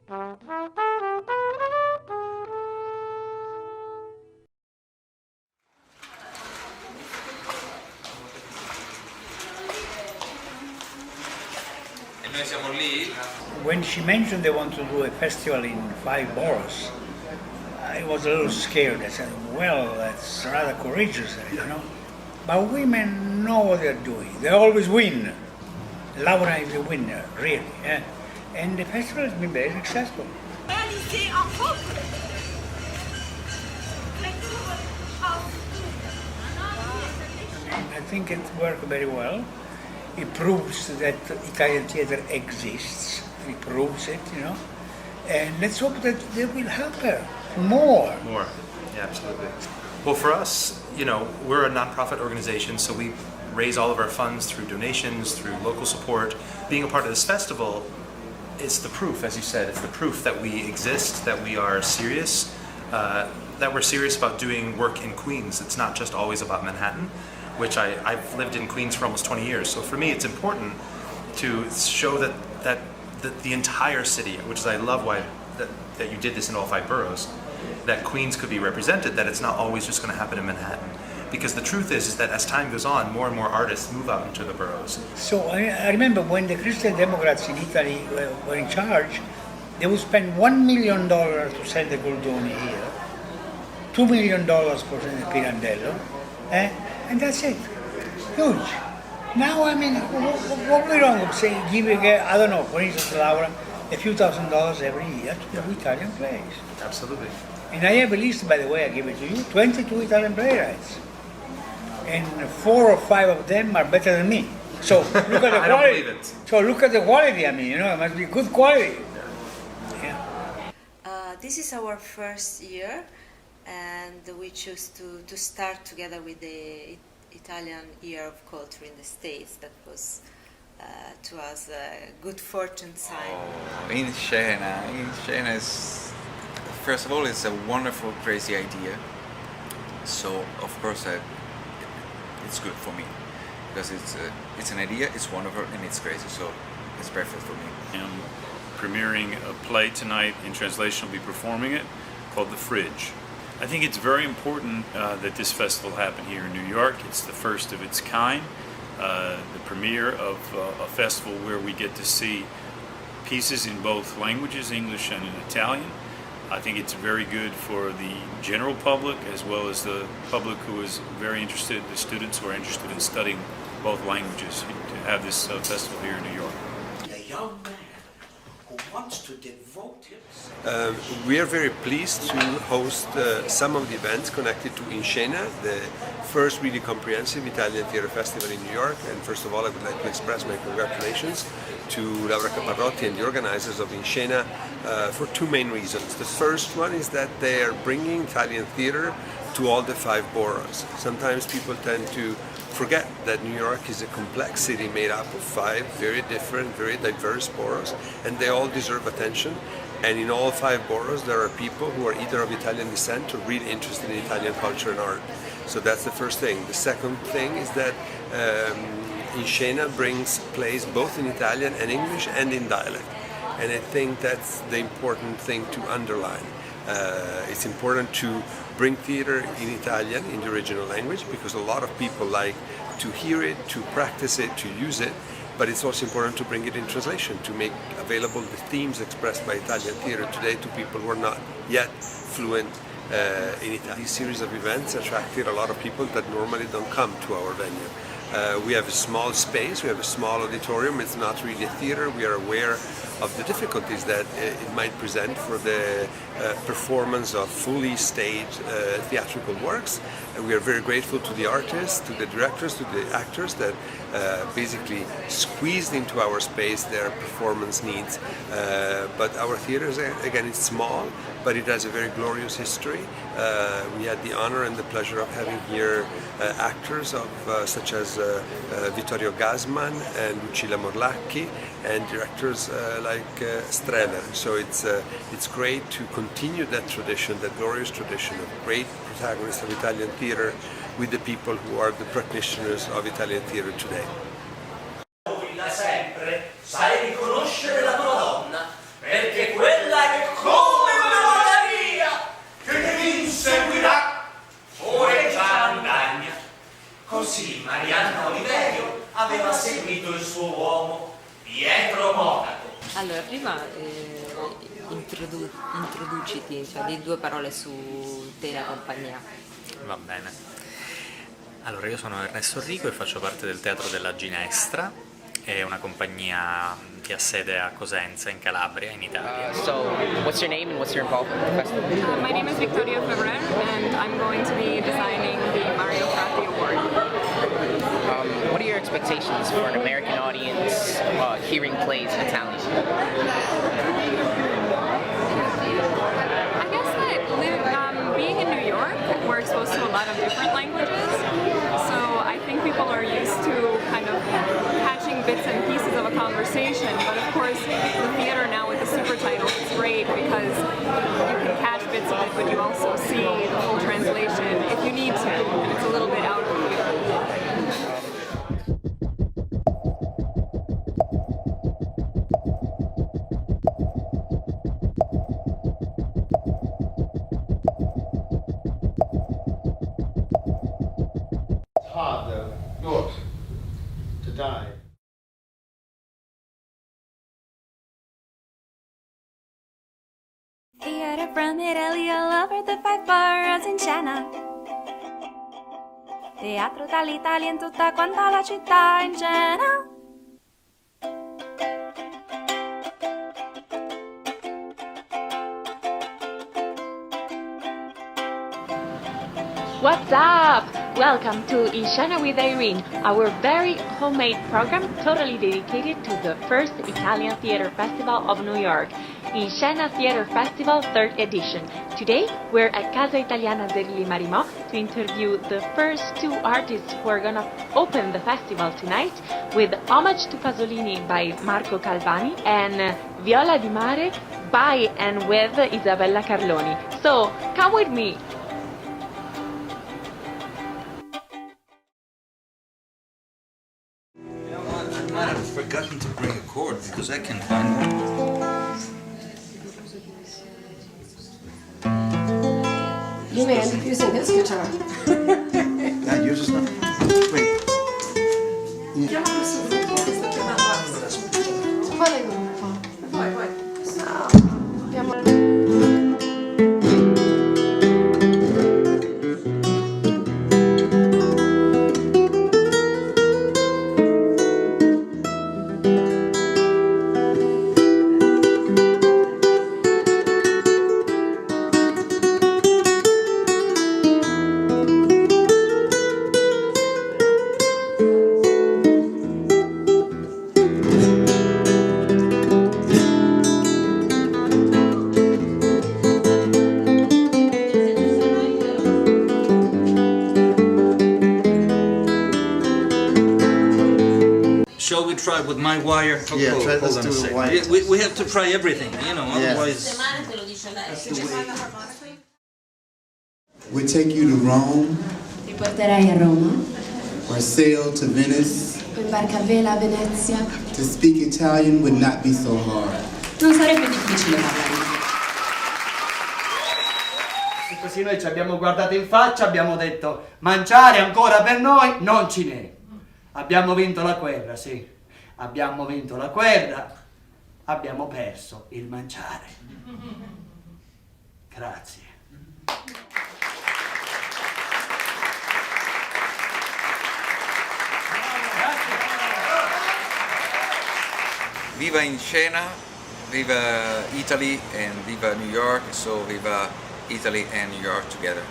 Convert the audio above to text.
Noi siamo lì. When she mentioned they want to do a festival in 5 boroughs, I was a little scared. I said, well, that's rather courageous, you know. But women know what they're doing. They always win. Laura is a winner, really. And the festival has been very successful. I think it worked very well. It proves that Italian theater exists. It proves it, you know. And let's hope that they will help her more. More, yeah, absolutely. Well, for us, you know, we're a nonprofit organization, so we raise all of our funds through donations, through local support. Being a part of this festival is the proof, as you said, it's the proof that we exist, that we are serious, that we're serious about doing work in Queens. It's not just always about Manhattan, which I've lived in Queens for almost 20 years. So for me, it's important to show that the entire city, which is I love why that you did this in all 5 boroughs, that Queens could be represented, that it's not always just going to happen in Manhattan. Because the truth is that as time goes on, more and more artists move out into the boroughs. So I remember when the Christian Democrats in Italy were in charge, they would spend $1 million to send the Goldoni here, $2 million for the Pirandello, and that's it. Huge. Now, I mean, what would be wrong with saying, giving, I don't know, for instance, Laura, a few $1,000s every year to the Italian plays? Absolutely. And I have a list, by the way, I give it to you, 22 Italian playwrights. And 4 or 5 of them are better than me. So look at the quality. I don't believe it. So look at the quality, I mean, you know, it must be good quality. Yeah. This is our first year, and we choose to start together with the Italian Year of Culture in the States. That was to us a good fortune sign. In Scena is, first of all, it's a wonderful, crazy idea. So of course it's good for me because it's an idea, it's wonderful, and it's crazy. So it's perfect for me. I'm premiering a play tonight. In translation, I'll be performing it, called The Fridge. I think it's very important that this festival happen here in New York. It's the first of its kind, the premiere of a festival where we get to see pieces in both languages, English and in Italian. I think it's very good for the general public as well as the public who is very interested, the students who are interested in studying both languages, to have this festival here in New York. A young man who wants to devote himself. We are very pleased to host some of the events connected to In Scena, the first really comprehensive Italian theater festival in New York. And first of all, I would like to express my congratulations to Laura Caparrotti and the organizers of In Scena for 2 main reasons. The first one is that they are bringing Italian theater to all the 5 boroughs. Sometimes people tend to forget that New York is a complex city made up of 5 very different, very diverse boroughs, and they all deserve attention. And in all 5 boroughs there are people who are either of Italian descent or really interested in Italian culture and art. So that's the first thing. The second thing is that In Scena brings plays both in Italian and English and in dialect. And I think that's the important thing to underline. It's important to bring theater in Italian, in the original language, because a lot of people like to hear it, to practice it, to use it. But it's also important to bring it in translation, to make available the themes expressed by Italian theater today to people who are not yet fluent in Italian. These series of events attracted a lot of people that normally don't come to our venue. We have a small space, we have a small auditorium, it's not really a theater. We are aware of the difficulties that it might present for the performance of fully staged theatrical works. And we are very grateful to the artists, to the directors, to the actors that basically squeezed into our space their performance needs. But our theater, again, it's small, but it has a very glorious history. We had the honor and the pleasure of having here actors such as Vittorio Gassman and Lucilla Morlacchi, and directors like Streller. So it's great to continue that tradition, that glorious tradition of great protagonists of Italian theater with the people who are the practitioners of Italian theater today. Da sempre sai riconoscere la tua donna, perché quella Allora, prima introduciti, cioè di 2 parole su te e la compagnia. Va bene. Allora, io sono Ernesto Rico e faccio parte del Teatro della Ginestra, è una compagnia che ha sede a Cosenza, in Calabria, in Italia. So, what's your name and what's your involvement with the festival? My name is Victoria Febrer, and I'm going to be designing the Mario Fratti Award. What are your expectations for an American audience hearing plays in Italian? I guess that being in New York, we're exposed to a lot of different languages, so I think people are used to kind of catching bits and pieces of a conversation, but of course the theater now with the super titles is great because you can catch bits of it, but you also see the full translation if you need to, and it's a little bit out of the Father, Lord, to die. Theater from Italy all over the 5 boroughs in Scena. Teatro dall'Italia in tutta quanta la città in Scena. What's up? Welcome to In Scena with Irene, our very homemade program totally dedicated to the first Italian Theater Festival of New York, In Scena Theater Festival 3rd edition. Today, we're at Casa Italiana degli Marmò to interview the first 2 artists who are gonna open the festival tonight with Homage to Pasolini by Marco Calvani and Viola di Mare by and with Isabella Carloni. So, come with me! I might have forgotten to bring a cord because I can find one. You may end up using his guitar. Yeah, you're just not. Wait. Quale gruppo? Vai. No. Abbiamo... Shall we try with my wire? Yeah, let's do a wire. We have to try everything, you know, otherwise... We take you to Rome, Ti porterai a Roma, or sail to Venice. in barca a vela a Venezia. To speak Italian would not be so hard. Non sarebbe difficile parlare. E così noi ci abbiamo guardato in faccia, abbiamo detto mangiare ancora per noi non ce n'è. Abbiamo vinto la guerra, sì. Abbiamo vinto la guerra, abbiamo perso il mangiare. Grazie. Viva In Scena, viva Italy and viva New York, so viva Italy and New York together.